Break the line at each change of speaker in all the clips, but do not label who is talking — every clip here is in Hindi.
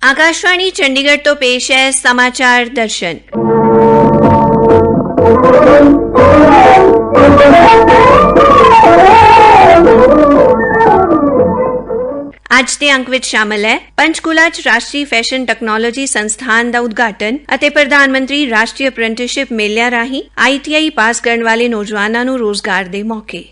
आकाशवाणी चंडीगढ़ तो पेश है समाचार दर्शन। ਅੱਜ ਦੇ ਅੰਕ ਵਿੱਚ ਸ਼ਾਮਲ ਹੈ ਪੰਚਕੂਲਾ 'ਚ ਰਾਸ਼ਟਰੀ ਫੈਸ਼ਨ ਟੈਕਨੋਲੋਜੀ ਸੰਸਥਾਨ ਦਾ ਉਦਘਾਟਨ ਅਤੇ ਪ੍ਰਧਾਨ ਮੰਤਰੀ ਰਾਸ਼ਟਰੀ ਅਪ੍ਰੈਂਟਿਸਸ਼ਿਪ ਮੇਲਿਆਂ ਰਾਹੀਂ ITI ਪਾਸ ਕਰਨ ਵਾਲੇ ਨੌਜਵਾਨਾਂ ਨੂੰ ਰੋਜ਼ਗਾਰ ਦੇ ਮੌਕੇ।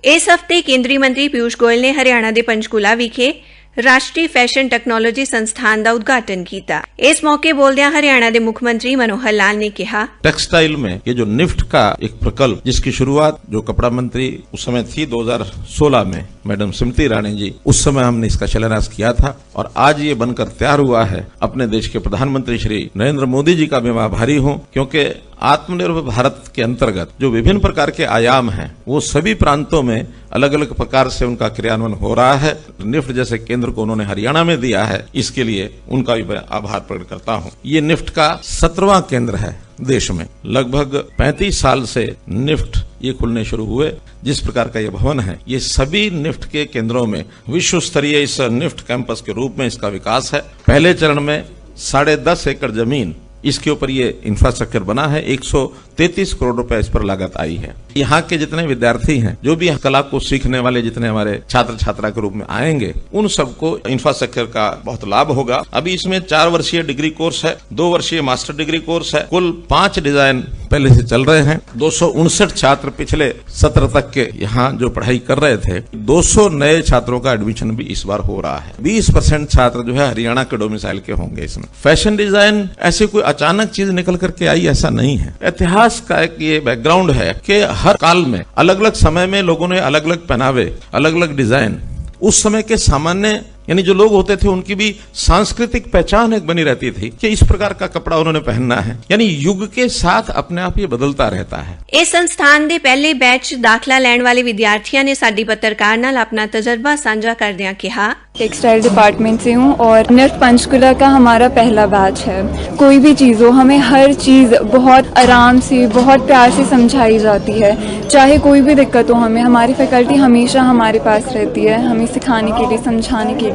इस हफ्ते केंद्रीय मंत्री पीयूष गोयल ने हरियाणा के पंचकूला विखे राष्ट्रीय फैशन टैक्नोलॉजी संस्थान का उद्घाटन किया। इस मौके बोलदे हरियाणा के मुख्यमंत्री मनोहर लाल ने कहा,
टेक्सटाइल में ये जो निफ्ट का एक प्रकल्प जिसकी शुरुआत जो कपड़ा मंत्री उस समय थी 2016 में मैडम स्मृति ईरानी जी, उस समय हमने इसका शिलान्यास किया था और आज ये बनकर तैयार हुआ है। अपने देश के प्रधानमंत्री श्री नरेंद्र मोदी जी का मैं आभारी हूँ, क्योंकि आत्मनिर्भर भारत के अंतर्गत जो विभिन्न प्रकार के आयाम हैं वो सभी प्रांतों में अलग अलग प्रकार से उनका क्रियान्वयन हो रहा है। निफ्ट जैसे केंद्र को उन्होंने हरियाणा में दिया है, इसके लिए उनका भी मैं आभार प्रकट करता हूँ। ये निफ्ट का 17वां केंद्र है देश में। लगभग 35 साल से निफ्ट ये खुलने शुरू हुए। जिस प्रकार का ये भवन है, ये सभी निफ्ट के केंद्रों में विश्व स्तरीय इस निफ्ट कैंपस के रूप में इसका विकास है। पहले चरण में 10.5 एकड़ जमीन इसके ऊपर ये इंफ्रास्ट्रक्चर बना है। 133 करोड़ रुपए इस पर लागत आई है। यहाँ के जितने विद्यार्थी हैं, जो भी कला को सीखने वाले जितने हमारे छात्र छात्रा के रूप में आएंगे, उन सबको इंफ्रास्ट्रक्चर का बहुत लाभ होगा। अभी इसमें 4 वर्षीय डिग्री कोर्स है, 2 वर्षीय मास्टर डिग्री कोर्स है। कुल 5 डिजाइन पहले से चल रहे हैं। 259 छात्र पिछले सत्र तक के यहाँ जो पढ़ाई कर रहे थे, 200 नए छात्रों का एडमिशन भी इस बार हो रहा है। 20% छात्र जो है हरियाणा के डोमिसाइल के होंगे। इसमें फैशन डिजाइन ऐसे कोई अचानक चीज निकल करके आई, ऐसा नहीं है। इतिहास का एक ये बैकग्राउंड है कि हर काल में अलग अलग समय में लोगों ने अलग अलग पहनावे, अलग अलग डिजाइन, उस समय के सामान्य यानी जो लोग होते थे उनकी भी सांस्कृतिक पहचान एक बनी रहती थी कि इस प्रकार का कपड़ा उन्होंने पहनना है। यानी युग के साथ अपने आप ये बदलता रहता है।
इस संस्थान के पहले बैच दाखला लैण वाले विद्यार्थियों ने साडी पत्रकार नाल अपना तजर्बा साझा करदियां कहा,
टेक्सटाइल डिपार्टमेंट से हूँ और निफ्ट पंचकुला का हमारा पहला बैच है। कोई भी चीज़ हो, हमें हर चीज़ बहुत आराम से, बहुत प्यार से समझाई जाती है। चाहे कोई भी दिक्कत हो, हमें हमारी फैकल्टी हमेशा हमारे पास रहती है, हमें सिखाने के लिए, समझाने के लिए।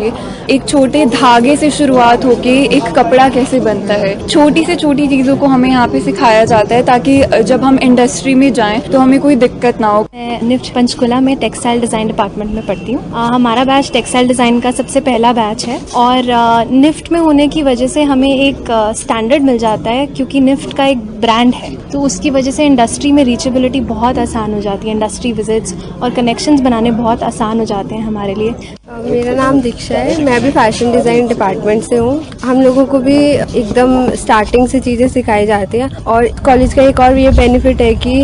एक छोटे धागे से शुरुआत होके एक कपड़ा कैसे बनता है, छोटी से छोटी चीज़ों को हमें यहाँ पे सिखाया जाता है, ताकि जब हम इंडस्ट्री में जाएं तो हमें कोई दिक्कत ना हो।
मैं निफ्ट पंचकुला में टेक्सटाइल डिज़ाइन डिपार्टमेंट में पढ़ती हूँ। हमारा बैच टेक्सटाइल डिज़ाइन का सबसे पहला बैच है और निफ्ट में होने की वजह से हमें एक स्टैंडर्ड मिल जाता है, क्योंकि निफ्ट का एक ब्रांड है, तो उसकी वजह से इंडस्ट्री में रीचेबिलिटी बहुत आसान हो जाती है। इंडस्ट्री विजिट्स और कनेक्शंस बनाने बहुत आसान हो जाते हैं हमारे लिए।
मेरा नाम दीक्षा है, मैं भी फैशन डिज़ाइन डिपार्टमेंट से हूँ। हम लोगों को भी एकदम स्टार्टिंग से चीज़ें सिखाई जाती हैं और कॉलेज का एक और ये बेनिफिट है कि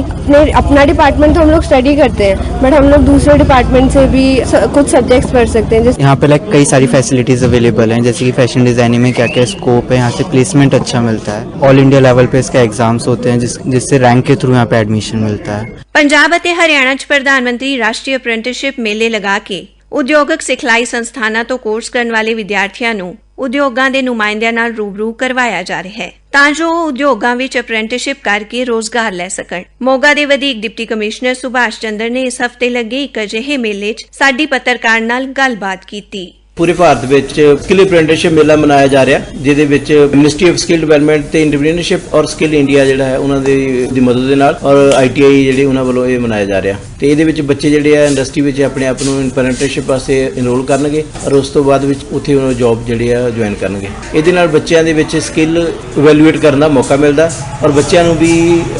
अपना डिपार्टमेंट तो हम लोग स्टडी करते हैं, बट हम लोग दूसरे डिपार्टमेंट से भी कुछ सब्जेक्ट्स पढ़ सकते हैं।
यहाँ पे कई सारी फैसिलिटीज अवेलेबल हैं, जैसे कि फैशन डिजाइनिंग में क्या क्या स्कोप है, यहाँ से प्लेसमेंट अच्छा मिलता है। ऑल इंडिया लेवल पे इसका एग्जाम्स होते हैं जिससे रैंक के थ्रू यहाँ पे एडमिशन मिलता है।
पंजाब ਅਤੇ हरियाणा च प्रधानमंत्री राष्ट्रीय अप्रेंटिसशिप मेले लगा के उद्योगक सिखलाई संस्थानां तो कोर्स करने वाले विद्यार्थियों ਨੂੰ उद्योगां ਦੇ ਨੁਮਾਇੰਦਿਆਂ ਨਾਲ रूबरू करवाया जा रहा है, ਤਾਂ ਜੋ ਉਦਯੋਗਾਂ ਵਿੱਚ ਅਪ੍ਰੈਂਟਿਸਸ਼ਿਪ ਕਰਕੇ ਰੋਜ਼ਗਾਰ ਲੈ ਸਕਣ। ਮੋਗਾ ਦੇ ਵਧੀਕ ਡਿਪਟੀ ਕਮਿਸ਼ਨਰ ਸੁਭਾਸ਼ ਚੰਦਰ ਨੇ ਇਸ ਹਫ਼ਤੇ ਲੱਗੇ ਇੱਕ ਅਜਿਹੇ ਮੇਲੇ 'ਚ ਸਾਡੀ ਪੱਤਰਕਾਰ ਨਾਲ ਗੱਲਬਾਤ ਕੀਤੀ।
पूरे भारत ਵਿੱਚ ਸਕਿੱਲ ਅਪ੍ਰੈਂਟਿਸਸ਼ਿਪ ਮੇਲਾ ਮਨਾਇਆ ਜਾ ਰਿਹਾ, ਜਿਹਦੇ ਵਿੱਚ ਮਿਨਿਸਟਰੀ ਆਫ ਸਕਿੱਲ ਡਿਵੈਲਪਮੈਂਟ ਤੇ ਇੰਟਰਪ੍ਰੀਨਰਸ਼ਿਪ ਔਰ ਸਕਿੱਲ ਇੰਡੀਆ ਜਿਹੜਾ ਹੈ ਉਹਨਾਂ ਦੀ ਮਦਦ ਦੇ ਨਾਲ ਔਰ ITI ਜਿਹੜੇ ਉਹਨਾਂ ਵੱਲੋਂ ਇਹ ਮਨਾਇਆ ਜਾ ਰਿਹਾ। ਤੇ ਇਹਦੇ ਵਿੱਚ ਬੱਚੇ ਜਿਹੜੇ ਆ ਇੰਡਸਟਰੀ ਵਿੱਚ ਆਪਣੇ ਆਪ ਨੂੰ ਅਪ੍ਰੈਂਟਿਸਸ਼ਿਪ ਵਾਸਤੇ ਇਨਰੋਲ ਕਰਨਗੇ ਔਰ ਉਸ ਤੋਂ ਬਾਅਦ ਵਿੱਚ ਉੱਥੇ ਉਹਨਾਂ ਨੂੰ ਜੌਬ ਜਿਹੜੇ ਆ ਜੁਆਇਨ ਕਰਨਗੇ। ਇਹਦੇ ਨਾਲ ਬੱਚਿਆਂ ਦੇ ਵਿੱਚ ਸਕਿੱਲ ਇਵੈਲੂਏਟ ਕਰਨ ਦਾ ਮੌਕਾ ਮਿਲਦਾ ਔਰ ਬੱਚਿਆਂ ਨੂੰ ਵੀ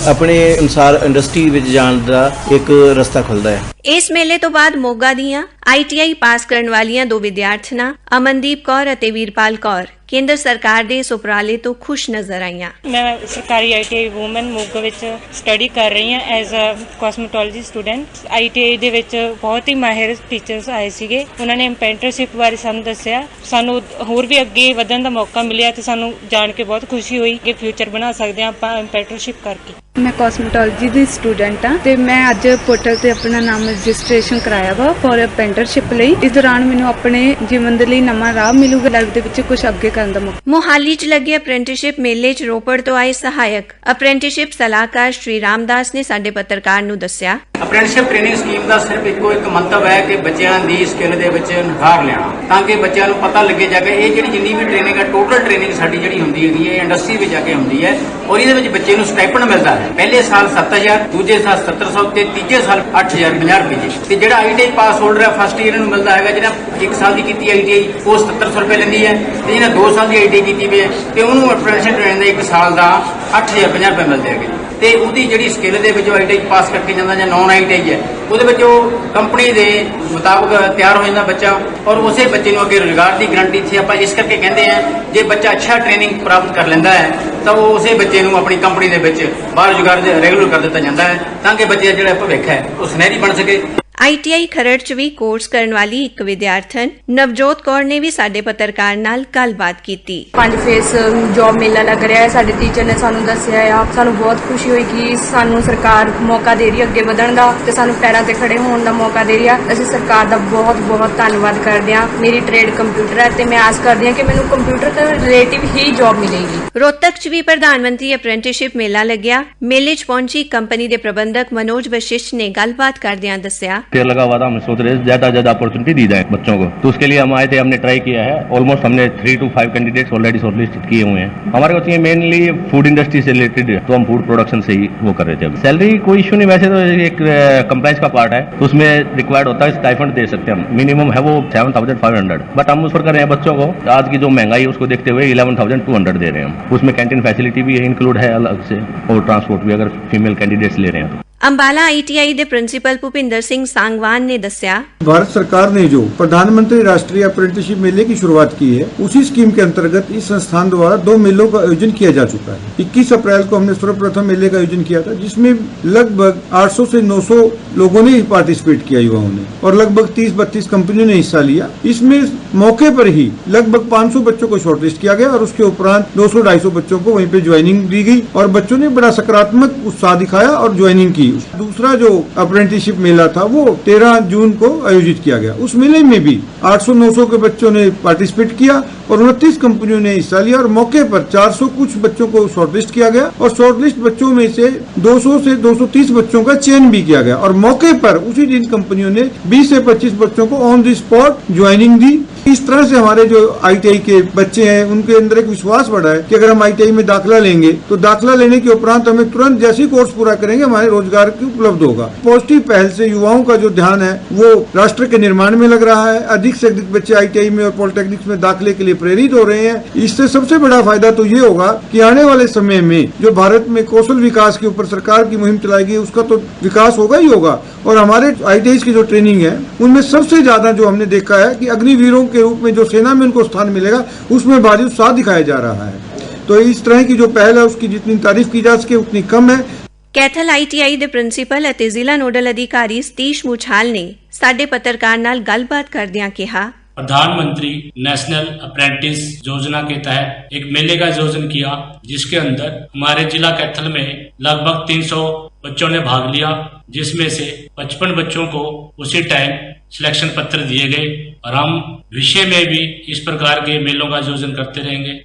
ਆਪਣੇ ਅਨੁਸਾਰ ਇੰਡਸਟਰੀ ਵਿੱਚ ਜਾਣ ਦਾ ਇੱਕ ਰਸਤਾ ਖੁੱਲਦਾ ਹੈ।
ਇਸ ਮੇਲੇ ਤੋਂ ਬਾਅਦ ਮੋਗਾ ਦੀਆਂ ITI ਪਾਸ ਕਰਨ ਵਾਲੀਆਂ 2 ਵਿਦਿਆਰਥਣਾਂ ਅਮਨਦੀਪ ਕੌਰ ਅਤੇ ਵੀਰਪਾਲ ਕੌਰ ਕੇਂਦਰ ਸਰਕਾਰ ਦੇ ਇਸ ਉਪਰਾਲੇ ਤੋਂ ਖੁਸ਼ ਨਜ਼ਰ ਆਈਆਂ।
ਮੈਂ ਸਰਕਾਰੀ ITI ਵੂਮਨ ਮੋਗਾ ਵਿੱਚ ਸਟੱਡੀ ਕਰ ਰਹੀ ਹਾਂ as a cosmetology student. ITI ਦੇ ਵਿੱਚ ਬਹੁਤ ਹੀ ਮਾਹਿਰ ਟੀਚਰਸ ਆਏ ਸੀਗੇ, ਉਹਨਾਂ ਨੇ ਅਪ੍ਰੈਂਟਿਸਸ਼ਿਪ ਬਾਰੇ ਸਾਨੂੰ ਦੱਸਿਆ, ਸਾਨੂੰ ਹੋਰ ਵੀ ਅੱਗੇ ਵਧਣ ਦਾ ਮੌਕਾ ਮਿਲਿਆ ਤੇ ਸਾਨੂੰ ਜਾਣ ਕੇ ਬਹੁਤ ਖੁਸ਼ੀ ਹੋਈ ਕਿ ਫਿਊਚਰ ਬਣਾ ਸਕਦੇ ਹਾਂ ਆਪਾਂ ਅਪ੍ਰੈਂਟਿਸਸ਼ਿਪ ਕਰਕੇ।
मैं कॉस्मेटोलॉजी ਦੀ ਸਟੂਡੈਂਟ ਹਾਂ ਤੇ ਮੈਂ ਅੱਜ ਪੋਰਟਲ ਤੇ ਆਪਣਾ ਨਾਮ ਰਜਿਸਟ੍ਰੇਸ਼ਨ ਕਰਾਇਆ ਵਾ ਫॉर ਅਪ੍ਰੈਂਟਿਸਸ਼ਿਪ ਲਈ। ਇਸ ਦੌਰਾਨ ਮੈਨੂੰ ਆਪਣੇ ਜੀਵਨ ਦੇ ਲਈ ਨਵਾਂ ਰਾਹ ਮਿਲੂਗਾ, ਲਾਈਫ ਦੇ ਵਿੱਚ ਕੁਝ ਅੱਗੇ ਕਰਨ ਦਾ ਮੌਕਾ।
ਮੁਹਾਲੀ 'ਚ ਲੱਗੇ ਅਪ੍ਰੈਂਟਿਸਸ਼ਿਪ ਮੇਲੇ 'ਚ ਰੋਪੜ ਤੋਂ ਆਏ ਸਹਾਇਕ ਅਪ੍ਰੈਂਟਿਸਸ਼ਿਪ ਸਲਾਹਕਾਰ ਸ਼੍ਰੀ ਰਾਮਦਾਸ ਨੇ ਸਾਡੇ ਪੱਤਰਕਾਰ ਨੂੰ ਦੱਸਿਆ,
ਅਪ੍ਰੈਂਟਿਸਸ਼ਿਪ ਟ੍ਰੇਨਿੰਗ ਸਕੀਮ ਦਾ ਸਿਰਫ ਇੱਕੋ ਇੱਕ ਮੰਤਵ ਹੈ ਕਿ ਬੱਚਿਆਂ ਦੀ ਸਕਿੱਲ ਦੇ ਵਿੱਚ ਨਿਖਾਰ ਲਿਆਉਣਾ, ਤਾਂ ਕਿ ਬੱਚਿਆਂ ਨੂੰ ਪਤਾ ਲੱਗੇ ਜਾ ਕੇ ਇਹ ਜਿਹੜੀ ਜਿੰਨੀ ਵੀ ਟ੍ਰੇਨਿੰਗ ਹੈ, ਟੋਟਲ ਟ੍ਰੇਨਿੰਗ ਸਾਡੀ ਜਿਹੜੀ ਹੁੰਦੀ ਹੈਗੀ ਹੈ ਇੰਡਸਟਰੀ ਵਿੱਚ ਜਾ ਕੇ ਹੁੰਦੀ ਹੈ, ਔਰ ਇਹਦੇ ਵਿੱਚ ਬੱਚੇ ਨੂੰ ਸਟਾਈਪੈਂਡ ਮਿਲਦਾ ਹੈ। ਪਹਿਲੇ ਸਾਲ 7000, ਦੂਜੇ ਸਾਲ 7700 ਤੇ ਤੀਜੇ ਸਾਲ 8050 ਰੁਪਏ। ਤੇ ਜਿਹੜਾ ਆਈਟੀਆਈ ਪਾਸ ਹੋਲਡਰ ਹੈ ਫਸਟ ਈਅਰ ਨੂੰ ਮਿਲਦਾ ਹੈਗਾ, ਜਿਹੜਾ 1 ਸਾਲ ਦੀ ਕੀਤੀ ਆਈਟੀਆਈ ਉਹ 7700 ਰੁਪਏ ਲੈਂਦੀ ਹੈ, ਤੇ ਜਿਹੜਾ 2 ਸਾਲ ਦੀ ਆਈਟੀਆਈ ਕੀਤੀ ਵੀ ਹੈ ਤੇ ਉਹਨੂੰ ਅਪ੍ਰੈਂਟਿਸਸ਼ਿਪ ਟ੍ਰੇਨਿੰਗ ਦਾ 1 ਸਾਲ ਦਾ 8050 ਰੁਪਏ ਮਿਲਦੇ ਹੈਗੇ। ਤੇ ਉਹਦੀ ਜਿਹੜੀ ਸਕਿੱਲ ਦੇ ਵਿੱਚ ਆਈਟੀਆਈ ਪਾਸ ਕਰਕੇ ਜਾਂਦਾ ਜਾਂ ਨੌਨ ਆਈਟੀਆਈ ਹੈ, ਉਹਦੇ ਵਿੱਚ ਉਹ ਕੰਪਨੀ ਦੇ ਮੁਤਾਬਕ ਤਿਆਰ ਹੋ ਜਾਂਦਾ ਬੱਚਾ, ਔਰ ਉਸੇ ਬੱਚੇ ਨੂੰ ਅੱਗੇ ਰੁਜ਼ਗਾਰ ਦੀ ਗਰੰਟੀ ਇੱਥੇ ਆਪਾਂ ਇਸ ਕਰਕੇ ਕਹਿੰਦੇ ਆ, ਜੇ ਬੱਚਾ ਅੱਛਾ ਟ੍ਰੇਨਿੰਗ ਪ੍ਰਾਪਤ ਕਰ ਲੈਂਦਾ ਹੈ ਤਾਂ ਉਹ ਉਸੇ ਬੱਚੇ ਨੂੰ ਆਪਣੀ ਕੰਪਨੀ ਦੇ ਵਿੱਚ ਬਾਹਰ ਰੁਜ਼ਗਾਰ ਰੈਗੂਲਰ ਕਰ ਦਿੱਤਾ ਜਾਂਦਾ ਹੈ, ਤਾਂ ਕਿ ਬੱਚੇ ਦਾ ਜਿਹੜਾ ਭਵਿੱਖ ਹੈ ਉਹ ਸੁਨਹਿਰੀ ਬਣ ਸਕੇ।
ਆਈਟੀਆਈ ਖਰੜ 'ਚ ਵੀ ਕੋਰਸ ਕਰਨ ਵਾਲੀ ਇੱਕ ਵਿਦਿਆਰਥਣ ਨਵਜੋਤ ਕੌਰ ਨੇ ਵੀ ਸਾਡੇ ਪੱਤਰਕਾਰ ਨਾਲ ਗੱਲਬਾਤ ਕੀਤੀ।
5 ਫੇਸ ਜੌਬ ਮੇਲਾ ਲੱਗ ਰਿਹਾ ਹੈ, ਸਾਡੇ ਟੀਚਰ ਨੇ ਸਾਨੂੰ ਦੱਸਿਆ ਆ, ਸਾਨੂੰ ਬਹੁਤ ਖੁਸ਼ੀ ਹੋਈ ਕਿ ਸਾਨੂੰ ਸਰਕਾਰ ਮੌਕਾ ਦੇ ਰਹੀ ਅੱਗੇ ਵਧਣ ਦਾ ਤੇ ਸਾਨੂੰ ਪੈਰਾਂ ਤੇ ਖੜੇ ਹੋਣ ਦਾ ਮੌਕਾ ਦੇ ਰਹੀ ਆ। ਅਸੀਂ ਸਰਕਾਰ ਦਾ ਬਹੁਤ ਬਹੁਤ ਧੰਨਵਾਦ ਕਰਦੇ ਹਾਂ। ਮੇਰੀ ਟ੍ਰੇਡ ਕੰਪਿਊਟਰ ਹੈ ਤੇ ਮੈਂ ਆਸ ਕਰਦੀ ਹਾਂ ਕਿ ਮੈਨੂੰ ਕੰਪਿਊਟਰ ਦੇ ਰਿਲੇਟਿਵ ਹੀ ਜੌਬ ਮਿਲੇਗੀ।
ਰੋਹਤਕ 'ਚ ਵੀ ਪ੍ਰਧਾਨ ਮੰਤਰੀ ਅਪ੍ਰੈਂਟਿਸਸ਼ਿਪ ਮੇਲਾ ਲੱਗਿਆ। ਮੇਲੇ 'ਚ ਪਹੁੰਚੀ ਕੰਪਨੀ ਦੇ ਪ੍ਰਬੰਧਕ मनोज वशिष्ठ ने गलबात करदियां दस्सिया,
लगा हुआ था, हम सोच रहे ज्यादा अपॉर्चुनिटी दी जाए बच्चों को, तो उसके लिए हम आए थे, हमने ट्राई किया है। ऑलमोस्ट हमने 3 to 5 कैंडिडेट्स ऑलरेडी शॉर्टलिस्टेड किए हुए हैं। हमारे को मेनली फूड इंडस्ट्री से रिलेटेड, तो हम फूड प्रोडक्शन से ही वो कर रहे थे। सैलरी कोई इशू नहीं, वैसे तो एक कंप्लायंस का पार्ट है, तो उसमें रिक्वायर्ड होता है स्टाइपेंड दे सकते हैं हम, मिनिमम है वो 7500, बट हम उस पर कर रहे हैं बच्चों को आज की जो महंगाई है उसको देखते हुए 11200 दे रहे हैं हम। उसमें कैंटीन फैसिलिटी भी इंक्लूड है अलग से, और ट्रांसपोर्ट भी अगर फीमेल कैंडिडेट्स ले रहे हैं तो।
अंबाला आईटीआई के प्रिंसीपल भूपिंदर सिंह सांगवान ने दस्सिया,
भारत सरकार ने जो प्रधानमंत्री राष्ट्रीय अप्रेंटिसशिप मेले की शुरुआत की है, उसी स्कीम के अंतर्गत इस संस्थान द्वारा 2 मेलों का आयोजन किया जा चुका है। 21 अप्रैल को हमने सर्वप्रथम मेले का आयोजन किया था, जिसमें लगभग 800 से 900 लोगों ने पार्टिसिपेट किया, युवाओं ने, और लगभग 30-32 कंपनियों ने हिस्सा लिया। इसमें मौके पर ही लगभग 500 बच्चों को शॉर्टलिस्ट किया गया, और उसके उपरांत 200-250 बच्चों को वहीं पे ज्वाइनिंग दी गई, और बच्चों ने बड़ा सकारात्मक उत्साह दिखाया और ज्वाइनिंग की। दूसरा जो अप्रेंटिसशिप मेला था वो 13 जून को आयोजित किया गया। उस मेले में भी 800-900 के बच्चों ने पार्टिसिपेट किया और 29 कंपनियों ने हिस्सा लिया, और मौके पर 400 कुछ बच्चों को शॉर्टलिस्ट किया गया, और शॉर्टलिस्ट बच्चों में से 200 से 230 बच्चों का चयन भी किया गया, और मौके पर उसी दिन कंपनियों ने 20 से 25 बच्चों को ऑन द स्पॉट ज्वाइनिंग दी। इस तरह से हमारे जो आईटीआई के बच्चे हैं उनके अंदर एक विश्वास बढ़ा है कि अगर हम आईटीआई में दाखिला लेंगे तो दाखिला लेने के उपरांत हमें तुरंत जैसे ही कोर्स पूरा करेंगे हमारे रोजगार की उपलब्ध होगा। पॉजिटिव पहल से युवाओं का जो ध्यान है वो राष्ट्र के निर्माण में लग रहा है। अधिक से अधिक बच्चे आईटीआई में और पॉलिटेक्निक्स में दाखिले के लिए प्रेरित हो रहे हैं। इससे सबसे बड़ा फायदा तो ये होगा कि आने वाले समय में जो भारत में कौशल विकास के ऊपर सरकार की मुहिम चलाएगी उसका तो विकास होगा ही होगा, और हमारे आईटीआई की जो ट्रेनिंग है उनमें सबसे ज्यादा जो हमने देखा है कि अग्निवीरों के रूप में जो सेना में उनको स्थान मिलेगा उसमें भारी उत्साह दिखाया जा रहा है। तो इस तरह की जो पहल है उसकी जितनी तारीफ की जा सके उतनी कम है।
कैथल आईटीआई ਦੇ ਪ੍ਰਿੰਸੀਪਲ ਅਤੇ ਜ਼ਿਲ੍ਹਾ ਨੋਡਲ ਅਧਿਕਾਰੀ ਸਤੀਸ਼ ਮੁਛਾਲ ਨੇ ਸਾਡੇ ਪੱਤਰਕਾਰ ਨਾਲ ਗੱਲਬਾਤ ਕਰਦਿਆਂ ਕਿਹਾ,
प्रधानमंत्री नेशनल अप्रेंटिस योजना के तहत एक मेले का आयोजन किया, जिसके अंदर हमारे जिला कैथल में लगभग 300 बच्चों ने भाग लिया, जिसमें से 55 बच्चों को उसी टाइम सिलेक्शन पत्र दिए गए, और हम विषय में भी इस प्रकार के मेलों का आयोजन करते रहेंगे।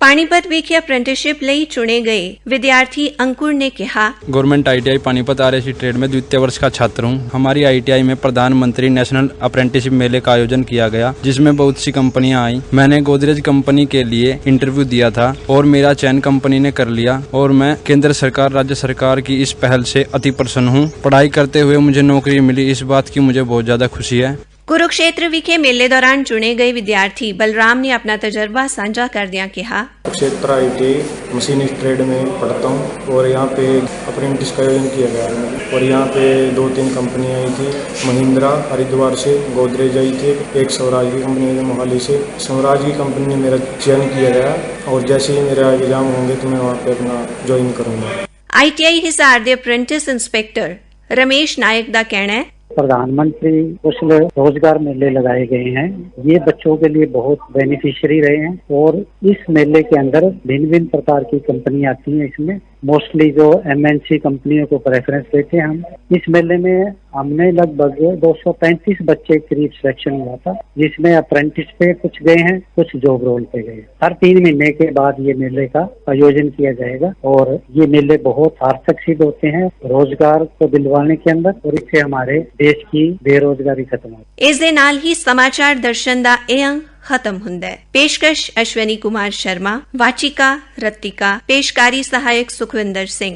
पानीपत विखे अप्रेंटिसशिप ਲਈ चुने गए विद्यार्थी अंकुर ने कहा,
government ITI Panipat RAC trade में द्वितीय वर्ष का छात्र हूँ। हमारी आईटीआई में प्रधानमंत्री नेशनल अप्रेंटिसशिप मेले का आयोजन किया गया, जिसमें बहुत सी कंपनियां आई। मैंने गोदरेज कंपनी के लिए इंटरव्यू दिया था और मेरा चयन कंपनी ने कर लिया, और मैं केंद्र सरकार राज्य सरकार की इस पहल से अति प्रसन्न हूँ। पढ़ाई करते हुए मुझे नौकरी मिली, इस बात की मुझे बहुत ज्यादा खुशी है।
कुरुक्षेत्र विखे मेले दौरान चुने गए विद्यार्थी बलराम ने अपना तजर्बा साझा करदियां कहा,
कुरुक्षेत्र आईटीआई मशीनिस्ट ट्रेड में पढ़ता हूँ, और यहाँ पे अप्रेंटिस का आयोजन किया गया है, और यहाँ पे 2-3 कंपनियाँ आई थी। महिंद्रा हरिद्वार से, गोदरेज आई थी, एक स्वराज की कंपनी है मोहाली से। स्वराज की कंपनी ने मेरा चयन किया गया, और जैसे ही मेरा एग्जाम होंगे तो मैं वहाँ पे अपना ज्वाइन करूँगा।
आईटीआई हिसार के अप्रेंटिस इंस्पेक्टर रमेश नायक का कहना है,
प्रधानमंत्री कौशल रोजगार मेले लगाए गए हैं, ये बच्चों के लिए बहुत बेनिफिशियरी रहे हैं, और इस मेले के अंदर भिन्न भिन्न प्रकार की कंपनियां आती हैं। इसमें मोस्टली जो MNC कंपनियों को प्रेफरेंस देते हैं हम। इस मेले में हमने लगभग 235 बच्चे करीब सिलेक्शन हुआ था, जिसमें अप्रेंटिस पे कुछ गए हैं, कुछ जॉब रोल पे गए। हर 3 महीने के बाद ये मेले का आयोजन किया जाएगा और ये मेले बहुत सार्थक सिद्ध होते हैं रोजगार को दिलवाने के अंदर, और इससे हमारे देश की बेरोजगारी खत्म हो।
इस दे नाल ही समाचार दर्शन दा ए अंक खत्म हुंदा है। पेशकश अश्वनी कुमार शर्मा, वाचिका रत्तिका, पेशकारी सहायक सुखविंदर सिंह।